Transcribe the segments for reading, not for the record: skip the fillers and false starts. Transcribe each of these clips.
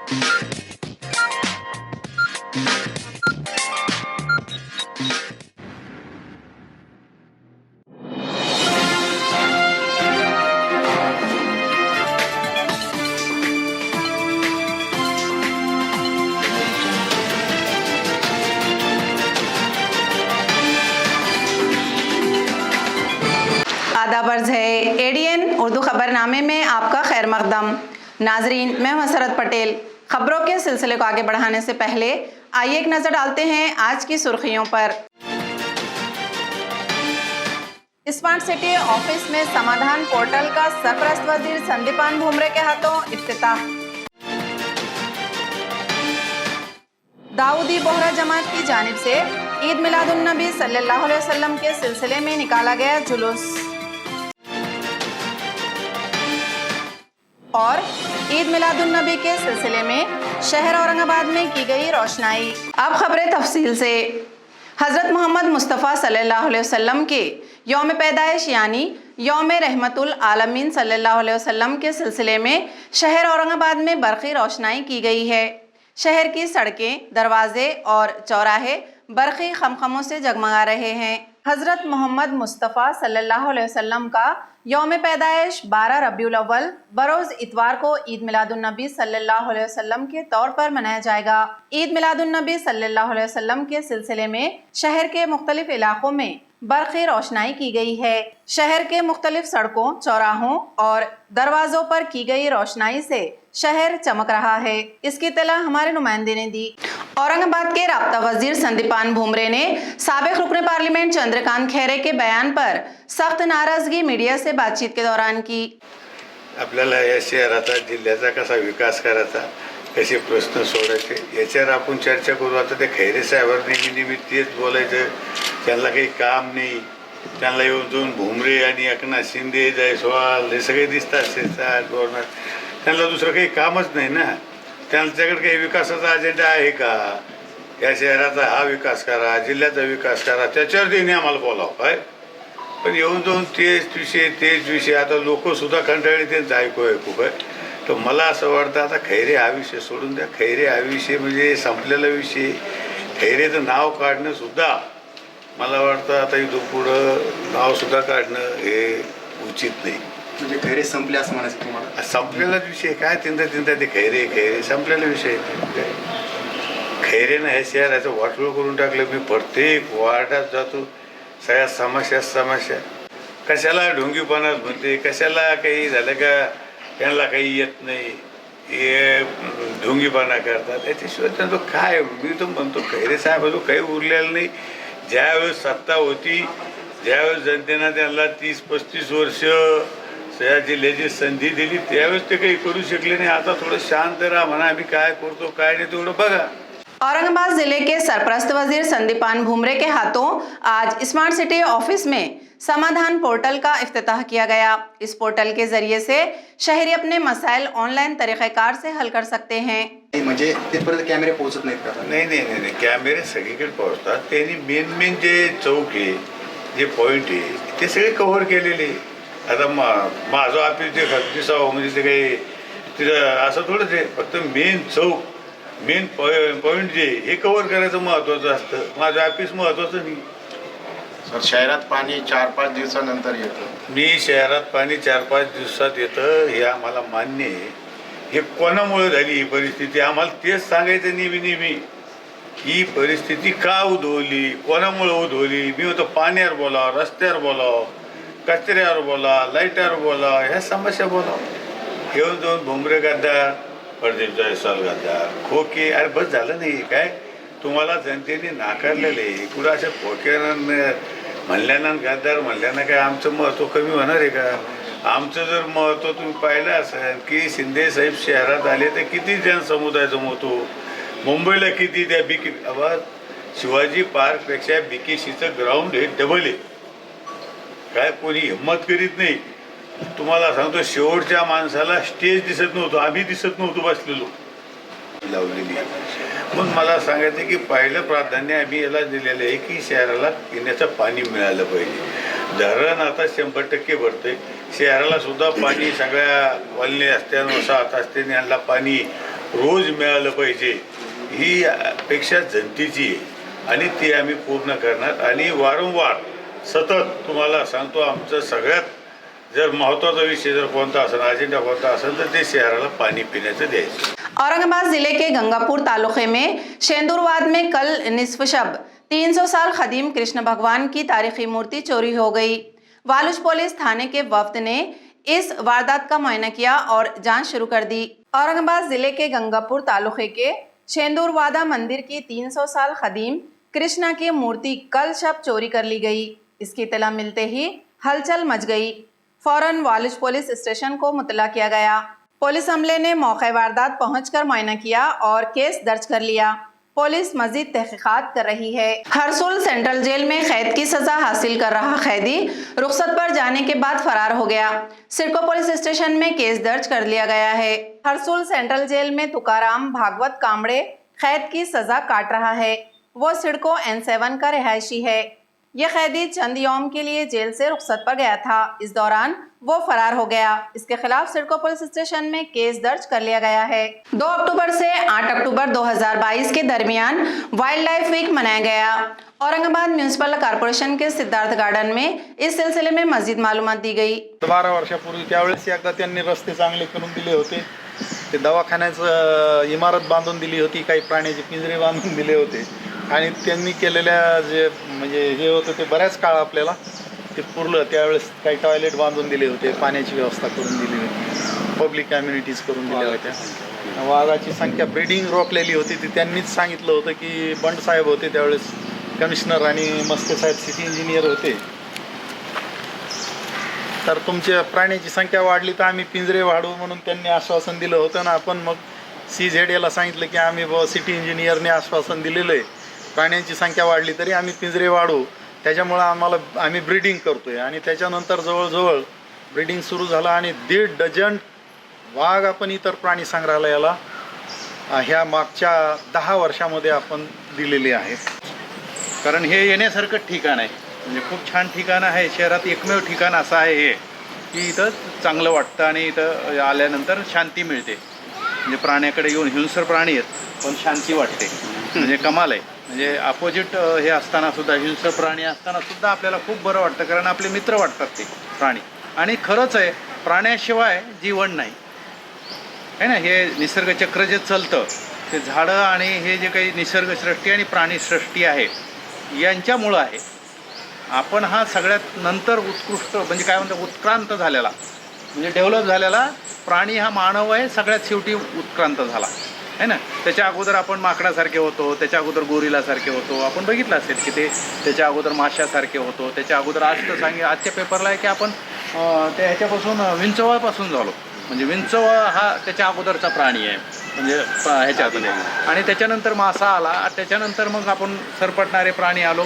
आदाब अर्ज़ है एडीएन उर्दू खबरनामे में आपका खैर मकदम। नाजरीन, मैं मसरत पटेल। खबरों के सिलसिले को आगे बढ़ाने से पहले आइए एक नज़र डालते हैं आज की सुर्खियों पर। स्मार्ट सिटी ऑफिस में समाधान पोर्टल का सरपरस्त वजीर संदीपान भुमरे के हाथों इफ्तिताह। दाऊदी बोहरा जमात की जानिब से ईद मिलादुन्नबी सल्लल्लाहु अलैहि वसल्लम के सिलसिले में निकाला गया जुलूस। और ईद मिलादुन्नबी के सिलसिले में शहर औरंगाबाद में की गई रोशनाई। अब खबरें तफसील से। हज़रत मोहम्मद मुस्तफ़ा सल्लल्लाहु अलैहि वसल्लम के यौम पैदाइश यानी यौम रहमतुल आलमीन सल्लल्लाहु अलैहि वसल्लम के सिलसिले में शहर औरंगाबाद में बरक़ी रोशनाई की गई है। शहर की सड़कें, दरवाजे और चौराहे बरक़ी खमखमों से जगमगा रहे हैं। हज़रत मोहम्मद मुस्तफ़ा सल्लल्लाहु अलैहि वसल्लम का यौम पैदाइश 12 रबीउल अव्वल बरोज़ इतवार को ईद मिलादुन्नबी सल्लल्लाहु अलैहि वसल्लम के तौर पर मनाया जाएगा। ईद मिलादुन्नबी सल्लल्लाहु अलैहि वसल्लम के सिलसिले में शहर के मुख्तलिफ इलाकों में बरक़ी रोशनाई की गई है। शहर के मुख्तलिफ सड़कों, चौराहों और दरवाज़ों पर की गई रोशनाई से शहर चमक रहा है। इसकी इत्तला हमारे नुमाइंदे ने दी। औरंगाबाद के राब्ता वजीर संदीपान भुमरे ने साबिक रुकन पार्लियामेंट चंद्रकांत खैरे के बयान पर सख्त नाराजगी मीडिया से बातचीत के दौरान की। आपल्याला या शहराचा, जिल्ह्याचा कसा विकास करायचा, कसे प्रश्न सोडायचे याच्यावर आपण चर्चा करू। आता ते खैरे साहेबांनी नेहमी तेच बोलायचं, त्यांना काही काम नाही, त्यांना येऊन जाऊन भुमरे आणि एकनाथ शिंदे, जयस्वाल हे सगळे दिसतात गव्हर्नर, त्यांना दुसरं काही कामच नाही ना। त्यांच्याकडे काही विकासाचा अजेंडा आहे का? या शहराचा हा विकास करा, जिल्ह्याचा विकास करा, त्याच्यावर त्यांनी आम्हाला बोलावं काय? पण येऊन जाऊन तेच विषय आता लोकसुद्धा कंटाळले त्यांचं ऐकू काय? तर मला असं वाटतं आता खैरे हा विषय सोडून द्या। खैरे हा विषय म्हणजे संपलेला विषय। खैरेचं नाव काढणं सुद्धा मला वाटतं आता इथून पुढं नावसुद्धा काढणं हे उचित नाही। म्हणजे खैरे संपले असं म्हणायचं तुम्हाला? संपलेलाच विषय काय? तिंदा ते खैरे संपलेला विषय। खैरेनं हे शहराचं वाटोळं करून टाकलं। मी प्रत्येक वार्डात जातो, सगळ्या समस्या कशाला ढोंगीपणाच म्हणते, कशाला काही झालं का त्यांना काही येत नाही, हे ढोंगीपणा करतात। याच्याशिवाय त्यांचं काय? मी तर म्हणतो खैरे साहेब काही उरलेलं नाही। ज्यावेळेस सत्ता होती, ज्यावेळेस जनतेनं त्यांना 30-35 वर्ष या जिल्ह्याची संधी दिली, त्यावेळेस ते काही करू शकले नाही। आता थोडं शांत राहा, म्हणा आम्ही काय करतो काय नाही तेवढं बघा। औरंगाबाद जिले के सरपरस्त वजीर संदीपान भुमरे के हाथों आज स्मार्ट सिटी ऑफिस में समाधान पोर्टल का इफ्तिताह किया गया। इस पोर्टल के जरिए से शहरी अपने मसाइल ऑनलाइन तरीक़ेकार से हल कर सकते हैं। म्हणजे तिथपर्यंत कॅमेरे पोहोचत नाहीत का? नाही, कॅमेरे सगळीकडे पोहोचतात। त्यांनी मेन जे चौक आहे, जे पॉईंट आहे, ते सगळे कव्हर केलेले। आता माझं ऑफिस जे दिसावं म्हणजे ते काही तिथं असं थोडंच आहे, फक्त मेन चौक, मेन पॉईंट जे हे कव्हर करायचं महत्त्वाचं असतं। माझं ऑफिस महत्त्वाचं नाही। सर, शहरात पाणी 4-5 दिवसानंतर येतं। मी शहरात पाणी 4-5 दिवसात येतं हे आम्हाला मान्य आहे। हे कोणामुळे झाली ही परिस्थिती आम्हाला तेच सांगायचं नेहमी। ही परिस्थिती का उद्भवली, कोणामुळे उद्भवली? मी होतं पाण्यावर बोला, रस्त्यावर बोला, कचऱ्यावर बोला, लाईटवर बोला, ह्या समस्या बोला। घेऊन जाऊन भुमरे गद्दार, प्रदीप जयस्वाल गद्दार, खोके, अरे बस झालं नाही काय? तुम्हाला जनतेने नाकारलेले कुठं अशा खोक्यानं म्हणल्यानं गद्दार म्हणल्यानं काय आमचं महत्त्व कमी होणार आहे का? आमचं जर महत्त्व तुम्ही पाहिलं असेल की शिंदे साहेब शहरात आले तर किती जनसमुदायाचं महत्त्व, मुंबईला किती त्या शिवाजी पार्कपेक्षा BKCचं ग्राउंड हे डबल आहे। काय कोणी हिंमत करीत नाही। तुम्हाला सांगतो शेवटच्या माणसाला स्टेज दिसत नव्हतं, आम्ही दिसत नव्हतो बसलेलो लावलेली। मग मला सांगायचं की पहिलं प्राधान्य आम्ही याला दिलेलं आहे की शहराला पिण्याचं पाणी मिळालं पाहिजे। धरण आता 100% भरतंय। शहराला सुद्धा पाणी सगळ्या वल्ले असत्या, वसाहत असते, यांना पाणी रोज मिळालं पाहिजे ही अपेक्षा जनतेची आहे आणि ती आम्ही पूर्ण करणार. आणि वारंवार सतत तुम्हाला सांगतो, आमचं सगळ्यात जर महत्त्वाचा विषय जर कोणता असेल, अजेंडा कोणता असेल, तर ते शहराला पाणी पिण्याचं द्यायचं. औरंगाबाद जिले के गंगापुर तालुके में शेंदुरवाद में कल निस्फ शब 300 साल खदीम कृष्ण भगवान की तारीखी मूर्ति चोरी हो गई. वालुज पुलिस थाने के वफ्द ने इस वारदात का मुआयना किया और जांच शुरू कर दी. औरंगाबाद जिले के गंगापुर तालुके के शेंदुरवादा मंदिर की 300 साल खदीम कृष्णा की मूर्ति कल शब चोरी कर ली गई. इसकी इत्तला मिलते ही हलचल मच गई. फौरन वालुज पुलिस स्टेशन को मुतला किया गया. पुलिस अमले ने मौके वारदात पहुंचकर मुआयना किया और केस दर्ज कर लिया. पुलिस मजीद तहकीकात कर रही है. हरसुल सेंट्रल जेल में कैद की सजा हासिल कर रहा कैदी रुखसत पर जाने के बाद फरार हो गया. सिडको पुलिस स्टेशन में केस दर्ज कर लिया गया है. हरसुल सेंट्रल जेल में तुकाराम भागवत कामड़े कैद की सजा काट रहा है. वो सिडको N7 का रिहायशी है. यह कैदी चंद यौम के लिए जेल से रुखसत पर गया था. इस दौरान वो फरार हो गया. इसके खिलाफ सिडको पुलिस स्टेशन में केस दर्ज कर लिया गया है. 2 अक्टूबर से 8 अक्टूबर 2022 के दरमियान वाइल्ड लाइफ वीक मनाया गया. औरंगाबाद म्युनिसिपल कॉर्पोरेशन के सिद्धार्थ गार्डन में इस सिलसिले में मजीद मालूमात दी गई. 12 वर्षापूर्वी त्यावेळेस एकदा त्यांनी रस्ते चांगले करून दिले होते. ते दवाखान्याचं इमारत बांधून दिली होती, काही प्राण्याचे पिंजरे बांधून दिले होते आणि त्यांनी केलेल्या जे म्हणजे हे होतं ते बऱ्याच काळ आपल्याला ते पुरलं. त्यावेळेस काही टॉयलेट बांधून दिले होते, पाण्याची व्यवस्था करून दिली होती, पब्लिक कम्युनिटीज करून दिल्या होत्या. वाघाची संख्या ब्रीडिंग रोखलेली होती ती त्यांनीच सांगितलं होतं की बंड साहेब होते त्यावेळेस कमिशनर आणि मस्के साहेब सिटी इंजिनियर होते. तर तुमच्या प्राण्याची संख्या वाढली तर आम्ही पिंजरे वाढवू म्हणून त्यांनी आश्वासन दिलं होतं ना. आपण मग CZAला सांगितलं की आम्ही सिटी इंजिनियरने आश्वासन दिलेलं आहे, प्राण्यांची संख्या वाढली तरी आम्ही पिंजरे वाढवू, त्याच्यामुळं आम्ही ब्रीडिंग करतोय. आणि त्याच्यानंतर जवळजवळ ब्रीडिंग सुरू झालं आणि 1.5 डझन वाघ आपण इतर प्राणी संग्रहालयाला ह्या मागच्या 10 वर्षामध्ये आपण दिलेले आहेत. कारण हे येण्यासारखं ठिकाण आहे, म्हणजे खूप छान ठिकाण आहे. शहरात एकमेव ठिकाण असं आहे हे की इथं चांगलं वाटतं आणि इथं आल्यानंतर शांती मिळते. म्हणजे प्राण्याकडे येऊन हिंस्र प्राणी आहेत पण शांती वाटते, म्हणजे कमाल आहे. म्हणजे अपोजिट हे असताना सुद्धा, हिंस्र प्राणी असताना सुद्धा आपल्याला खूप बरं वाटतं, कारण आपले मित्र वाटतात ते प्राणी. आणि खरंच आहे, प्राण्याशिवाय जीवन नाही आहे ना. हे निसर्गचक्र जे चालतं ते झाडं आणि हे जे काही निसर्गसृष्टी आणि प्राणीसृष्टी आहे यांच्यामुळं आहे. आपण हा सगळ्यात नंतर उत्कृष्ट म्हणजे काय म्हणतात उत्क्रांत झालेला, म्हणजे डेव्हलप झालेला प्राणी हा मानव आहे. सगळ्यात शेवटी उत्क्रांत झाला आहे ना. त्याच्या अगोदर आपण माकडासारखे होतो, त्याच्या अगोदर गोरिलासारखे होतो, आपण बघितलं असेल की ते त्याच्या अगोदर माशासारखे होतो, त्याच्या अगोदर आज तर आजच्या पेपरला आहे की आपण त्या ह्याच्यापासून विंचवापासून झालो. म्हणजे विंचवा हा त्याच्या अगोदरचा प्राणी आहे म्हणजे ह्याच्यातून. आणि त्याच्यानंतर मासा आला, त्याच्यानंतर मग आपण सरपटणारे प्राणी आलो,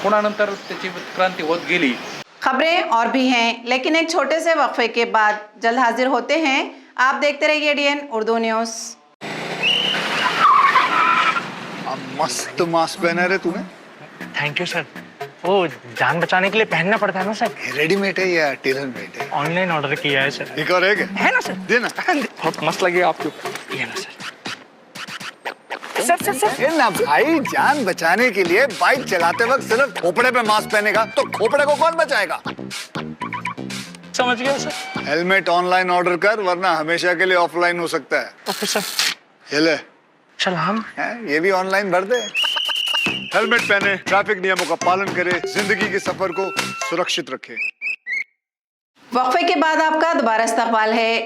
पुन्हा नंतर त्याची क्रांती होत गेली. खबरें और भी हैं, लेकिन एक छोटे से वक्फे के बाद जल्द हाजिर होते हैं. आप देखते रहिए DN उर्दू न्यूज़. मस्त मास्क पहना रे तूने. Thank you sir. वो जान बचाने के लिए पहनना पड़ता है ना सर. रेडीमेड है या टेलर मेड है? ऑनलाइन ऑर्डर किया है सर. एक और है ना सर. देना. बहुत मस्त लगे आपको. ये ना सर. सर ये ना भाई, जान बचाने के लिए बाइक चलाते वक्त सिर्फ खोपड़े पे मास्क पहनेगा तो खोपड़े को कौन बचाएगा? समझ गया सर. हेलमेट ऑनलाइन ऑर्डर कर, वरना हमेशा के लिए ऑफलाइन हो सकता है. Okay sir. ये ले. चल हम ये भी ऑनलाइन भर दे. हेलमेट पहने, ट्रैफिक नियमों का पालन करे, जिंदगी के सफर को सुरक्षित रखे. वक्फे के बाद आपका दोबारा इस्तकबाल है.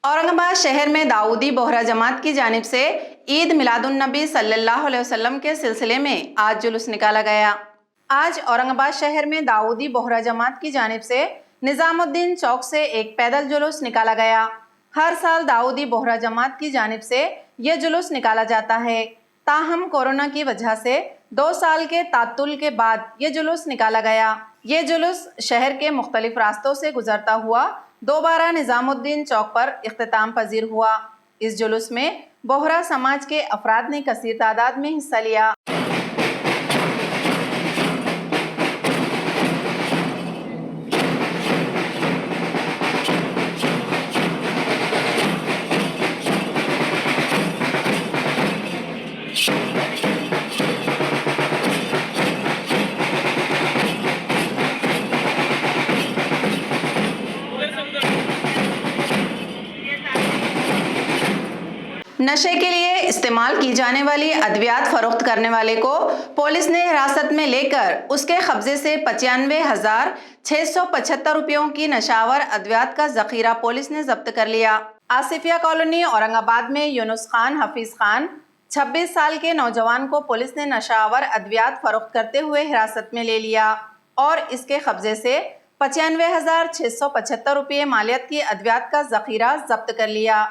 औरंगाबाद शहर में दाऊदी बोहरा जमात की जानिब से ईद मिलादुन्नबी सल्लल्लाहु अलैहि वसल्लम के सिलसिले में आज जुलूस निकाला गया. आज औरंगाबाद शहर में दाऊदी बोहरा जमात की जानिब से निजामुद्दीन चौक से एक पैदल जुलूस निकाला गया. हर साल दाऊदी बोहरा जमात की जानिब से यह जुलूस निकाला जाता है. ताहम कोरोना की वजह से 2 साल के तातुल के बाद ये जुलूस निकाला गया. ये जुलूस शहर के मुख्तलिफ रास्तों से गुजरता हुआ दोबारा निजामुद्दीन चौक पर इख्तिताम पजीर हुआ. इस जुलूस में बोहरा समाज के अफराद ने कसीर तादाद में हिस्सा लिया. नशे के लिए इस्तेमाल की जाने वाली अद्वियात फरोख्त करने वाले को पुलिस ने हिरासत में लेकर उसके कब्जे से 95,675 रुपयों की नशावर अद्वियात का जखीरा पुलिस ने जब्त कर लिया। आसिफिया कॉलोनी औरंगाबाद में यूनुस खान हफीज खान 26 साल के नौजवान को पुलिस ने नशावर अद्वियात फरोख्त करते हुए हिरासत में ले लिया और इसके कब्जे से 95,675 रुपये मालियत की अद्वियात का जखीरा जब्त कर लिया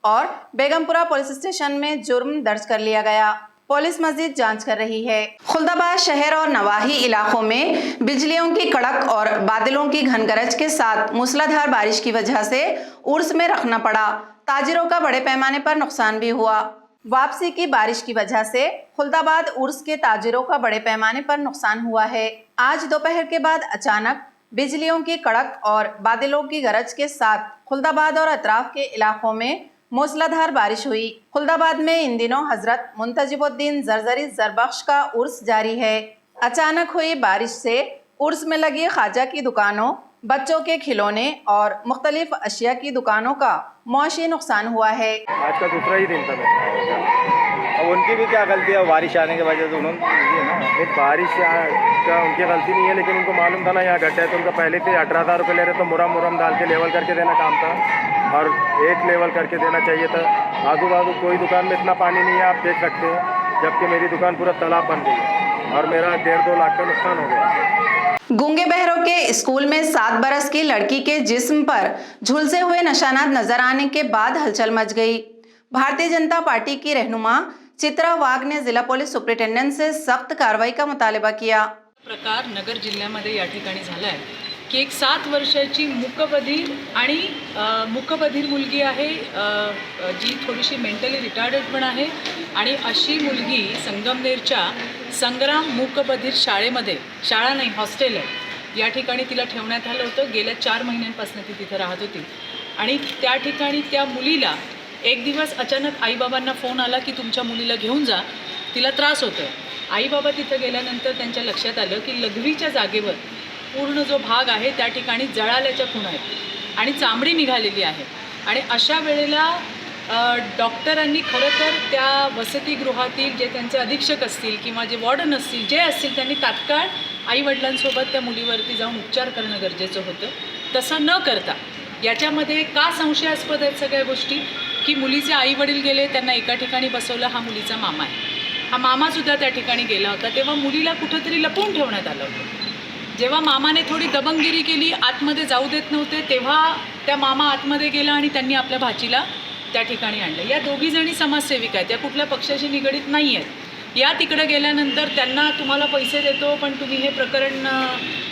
और बेगमपुरा पुलिस स्टेशन में जुर्म दर्ज कर लिया गया। पुलिस मजीद जांच कर रही है। खुलदाबाद शहर और नवाही इलाकों में बिजलियों की कड़क और बादलों की घन गरज के साथ मूसलाधार बारिश की वजह से उर्स में रखना पड़ा। ताजिरों का बड़े पैमाने पर नुकसान भी हुआ। वापसी की बारिश की वजह से खुलदाबाद उर्स के ताजिरों का बड़े पैमाने पर नुकसान हुआ है। आज दोपहर के बाद अचानक बिजलियों की कड़क और बादलों की गरज के साथ खुलदाबाद और अतराफ के इलाकों में मूसलाधार बारिश हुई। खुलदाबाद में इन दिनों हजरत मुंतजिबुद्दीन जरजरी जरबख्श का उर्स जारी है। अचानक हुई बारिश से उर्स में लगी ख्वाजा की दुकानों, बच्चों के खिलौने और मुख्तलिफ अशिया की दुकानों का मौशी नुकसान हुआ है। आज का दूसरा ही दिन था अब उनकी भी क्या गलती है, बारिश आने की वजह से उन्होंने बारिश का उनकी गलती नहीं है, लेकिन उनको मालूम था ना यहाँ घटा है, तो उनका पहले से 18,000 रुपये ले रहे तो मुरम डाल के लेवल करके देना काम था और एक लेवल करके देना चाहिए था। आजू बाजू कोई दुकान में इतना पानी नहीं है, आप देख सकते हैं, जबकि मेरी दुकान पूरा तालाब बन गई है और मेरा 1.5-2 लाख का नुकसान हो गया। गूंगे बहरों के स्कूल में 7 बरस की लड़की के जिस्म पर झुलसे हुए निशानात नजर आने के बाद हलचल मच गई। भारतीय जनता पार्टी की रहनुमा चित्रा वाघ ने जिला पोलीस सुपरिटेंडेंट से सख्त कारवाई का मुतालबा किया। प्रकार नगर जिल्ह्यामध्ये या ठिकाणी झाला आहे की एक 7 वर्षाची मूकबधीर आणि मूकबधीर मुलगी आहे, जी थोडीशी मेंटली रिटार्डेड पण आहे आणि अशी मुलगी संगमनेरच्या संग्राम मूकबधीर शाळेमध्ये, शाळा नाही हॉस्टेल आहे, या ठिकाणी तिला ठेवण्यात आलं होतं। गेल्या 4 महिन्यांपासून ती तिथं राहत होती आणि त्या ठिकाणी त्या मुलीला एक दिवस अचानक आईबाबांना फोन आला की तुमच्या मुलीला घेऊन जा, तिला त्रास होतोय। आईबाबा तिथं गेल्यानंतर त्यांच्या लक्षात आलं की लघवीच्या जागेवर पूर्ण जो भाग आहे त्या ठिकाणी जळाल्याच्या खुणा आहेत आणि चामडी निघालेली आहे आणि अशा वेळेला डॉक्टरांनी खरं तर त्या वसतिगृहातील जे त्यांचे अधीक्षक असतील किंवा जे वॉर्डन असतील जे असतील त्यांनी तात्काळ आईवडिलांसोबत त्या मुलीवरती जाऊन उपचार करणं गरजेचं होतं। तसं न करता याच्यामध्ये का संशयास्पद आहेत सगळ्या गोष्टी की मुलीचे आईवडील गेले, त्यांना एका ठिकाणी बसवलं, हा मुलीचा मामा आहे, हा मामासुद्धा त्या ठिकाणी गेला होता, तेव्हा मुलीला कुठंतरी लपवून ठेवण्यात आलं होतं। जेव्हा मामाने थोडी दबंगगिरी केली, आतमध्ये जाऊ देत नव्हते, तेव्हा त्या मामा आतमध्ये गेला आणि त्यांनी आपल्या भाचीला त्या ठिकाणी आणलं। या दोघीजणी समाजसेविका आहेत, त्या कुठल्या पक्षाशी निगडीत नाही आहेत। या तिकडे गेल्यानंतर त्यांना तुम्हाला पैसे देतो पण तुम्ही हे प्रकरण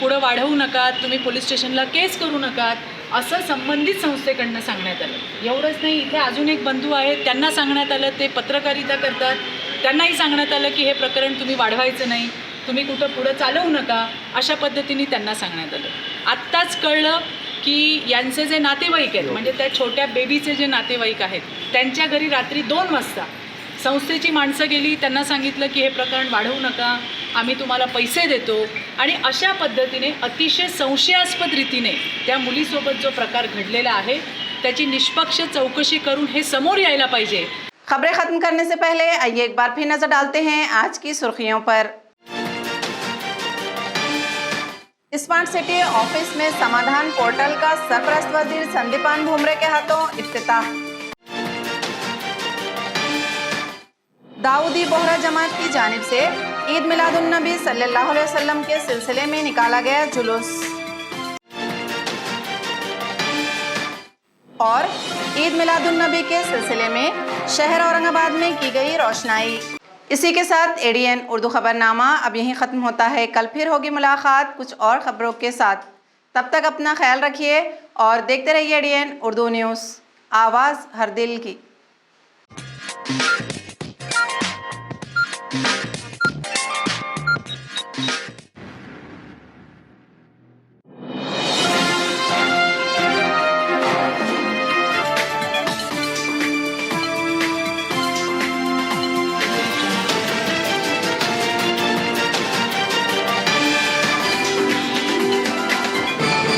पुढं वाढवू नका, तुम्ही पोलीस स्टेशनला केस करू नका, असं संबंधित संस्थेकडनं सांगण्यात आलं। एवढंच नाही, इथे अजून एक बंधू आहेत, त्यांना सांगण्यात आलं, ते पत्रकारिता करतात, त्यांनाही सांगण्यात आलं की हे प्रकरण तुम्ही वाढवायचं नाही, तुम्ही कुठं पुढं चालवू नका, अशा पद्धतीने त्यांना सांगण्यात आलं। आत्ताच कळलं की यांचे जे नातेवाईक आहेत, म्हणजे त्या छोट्या बेबीचे जे नातेवाईक आहेत, त्यांच्या घरी रात्री 2 वाजता संस्थेची माणसं गेली, त्यांना सांगितलं की हे प्रकरण वाढवू नका, आम्ही तुम्हाला पैसे देतो आणि अशा पद्धतीने अतिशय संशयास्पद रीतीने त्या मुलीसोबत जो प्रकार घडलेला आहे त्याची निष्पक्ष चौकशी करून हे समोर यायला पाहिजे। खबरें खत्म करने से पहले आइए एक बार फिर नजर डालते हैं आज की सुर्खियों पर। स्मार्ट सिटी ऑफिस में समाधान पोर्टल का सरपरस्त वजीर संदीपान भुमरे के हाथों इफ्तिताह। दाऊदी बोहरा जमात की जानिब से ईद मिलादुन्नबी सल्लल्लाहु अलैहि वसल्लम के सिलसिले में निकाला गया जुलूस और ईद मिलादुन्नबी के सिलसिले में शहर औरंगाबाद में की गई रोशनाई। इसी के साथ एडीएन उर्दू खबरनामा अब यहीं ख़त्म होता है। कल फिर होगी मुलाकात कुछ और खबरों के साथ। तब तक अपना ख्याल रखिए और देखते रहिए एडीएन उर्दू न्यूज़, आवाज़ हर दिल की।